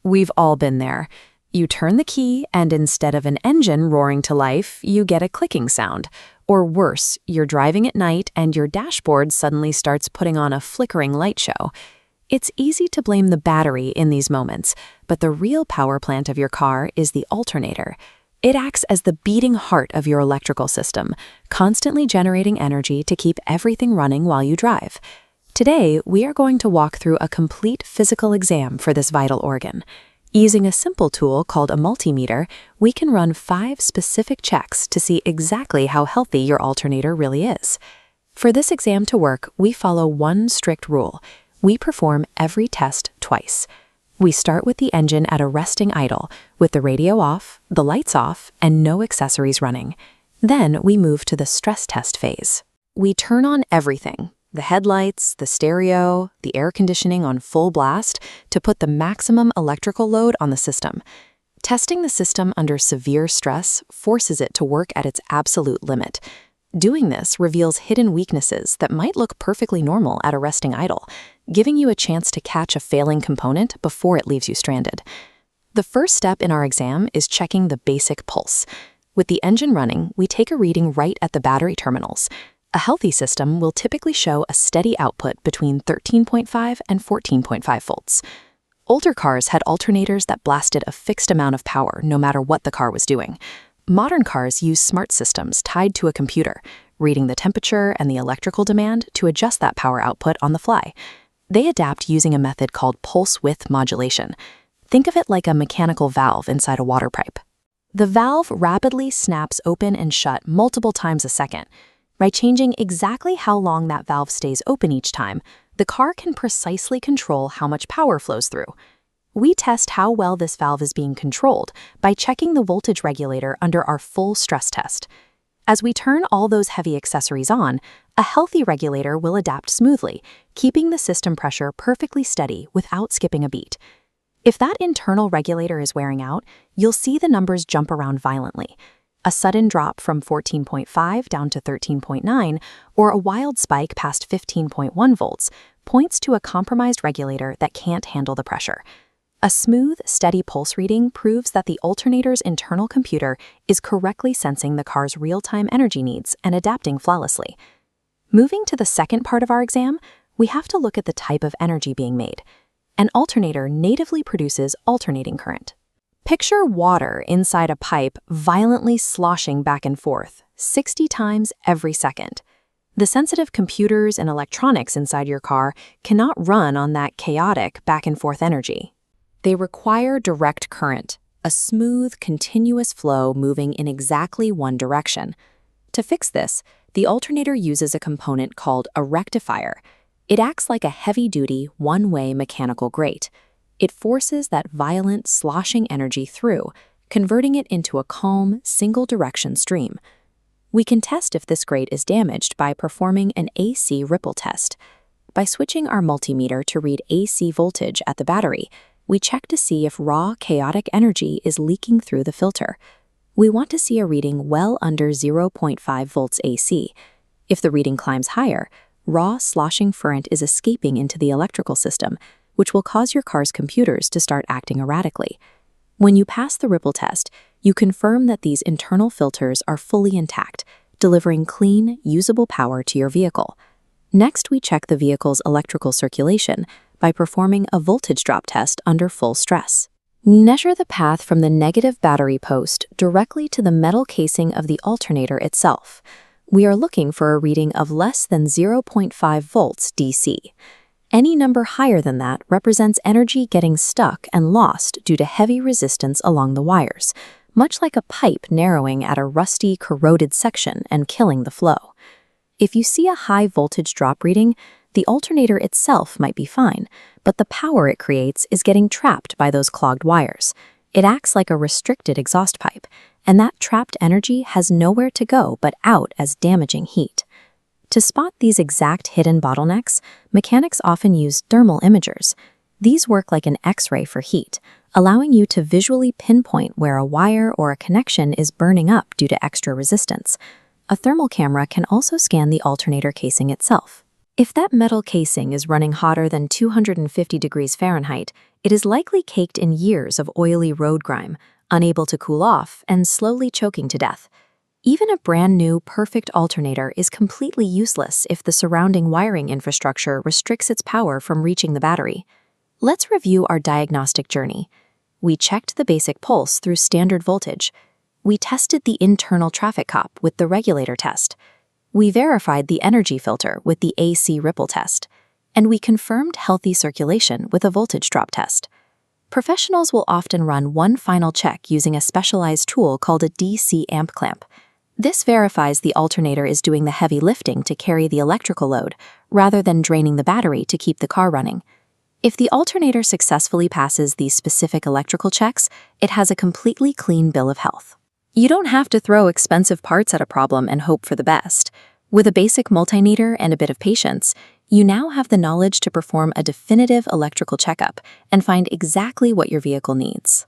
We've all been there. You turn the key, and instead of an engine roaring to life, you get a clicking sound. Or worse, you're driving at night and your dashboard suddenly starts putting on a flickering light show. It's easy to blame the battery in these moments, but the real power plant of your car is the alternator. It acts as the beating heart of your electrical system, constantly generating energy to keep everything running while you drive. Today, we are going to walk through a complete physical exam for this vital organ. Using a simple tool called a multimeter, we can run 5 specific checks to see exactly how healthy your alternator really is. For this exam to work, we follow one strict rule. We perform every test twice. We start with the engine at a resting idle, with the radio off, the lights off, and no accessories running. Then we move to the stress test phase. We turn on everything, the headlights, the stereo, the air conditioning on full blast to put the maximum electrical load on the system. Testing the system under severe stress forces it to work at its absolute limit. Doing this reveals hidden weaknesses that might look perfectly normal at a resting idle, giving you a chance to catch a failing component before it leaves you stranded. The first step in our exam is checking the basic pulse. With the engine running, we take a reading right at the battery terminals. A healthy system will typically show a steady output between 13.5 and 14.5 volts. Older cars had alternators that blasted a fixed amount of power no matter what the car was doing. Modern cars use smart systems tied to a computer, reading the temperature and the electrical demand to adjust that power output on the fly. They adapt using a method called pulse width modulation. Think of it like a mechanical valve inside a water pipe. The valve rapidly snaps open and shut multiple times a second. By changing exactly how long that valve stays open each time, the car can precisely control how much power flows through. We test how well this valve is being controlled by checking the voltage regulator under our full stress test. As we turn all those heavy accessories on, a healthy regulator will adapt smoothly, keeping the system pressure perfectly steady without skipping a beat. If that internal regulator is wearing out, you'll see the numbers jump around violently. A sudden drop from 14.5 down to 13.9, or a wild spike past 15.1 volts, points to a compromised regulator that can't handle the pressure. A smooth, steady pulse reading proves that the alternator's internal computer is correctly sensing the car's real-time energy needs and adapting flawlessly. Moving to the second part of our exam, we have to look at the type of energy being made. An alternator natively produces alternating current. Picture water inside a pipe violently sloshing back and forth, 60 times every second. The sensitive computers and electronics inside your car cannot run on that chaotic back-and-forth energy. They require direct current, a smooth, continuous flow moving in exactly one direction. To fix this, the alternator uses a component called a rectifier. It acts like a heavy-duty, one-way mechanical grate. It forces that violent, sloshing energy through, converting it into a calm, single-direction stream. We can test if this grate is damaged by performing an AC ripple test. By switching our multimeter to read AC voltage at the battery, we check to see if raw, chaotic energy is leaking through the filter. We want to see a reading well under 0.5 volts AC. If the reading climbs higher, raw, sloshing current is escaping into the electrical system, which will cause your car's computers to start acting erratically. When you pass the ripple test, you confirm that these internal filters are fully intact, delivering clean, usable power to your vehicle. Next, we check the vehicle's electrical circulation by performing a voltage drop test under full stress. Measure the path from the negative battery post directly to the metal casing of the alternator itself. We are looking for a reading of less than 0.5 volts DC. Any number higher than that represents energy getting stuck and lost due to heavy resistance along the wires, much like a pipe narrowing at a rusty, corroded section and killing the flow. If you see a high voltage drop reading, the alternator itself might be fine, but the power it creates is getting trapped by those clogged wires. It acts like a restricted exhaust pipe, and that trapped energy has nowhere to go but out as damaging heat. To spot these exact hidden bottlenecks, mechanics often use thermal imagers. These work like an X-ray for heat, allowing you to visually pinpoint where a wire or a connection is burning up due to extra resistance. A thermal camera can also scan the alternator casing itself. If that metal casing is running hotter than 250 degrees Fahrenheit, it is likely caked in years of oily road grime, unable to cool off and slowly choking to death. Even a brand new, perfect alternator is completely useless if the surrounding wiring infrastructure restricts its power from reaching the battery. Let's review our diagnostic journey. We checked the basic pulse through standard voltage. We tested the internal traffic cop with the regulator test. We verified the energy filter with the AC ripple test. And we confirmed healthy circulation with a voltage drop test. Professionals will often run one final check using a specialized tool called a DC amp clamp. This verifies the alternator is doing the heavy lifting to carry the electrical load, rather than draining the battery to keep the car running. If the alternator successfully passes these specific electrical checks, it has a completely clean bill of health. You don't have to throw expensive parts at a problem and hope for the best. With a basic multimeter and a bit of patience, you now have the knowledge to perform a definitive electrical checkup and find exactly what your vehicle needs.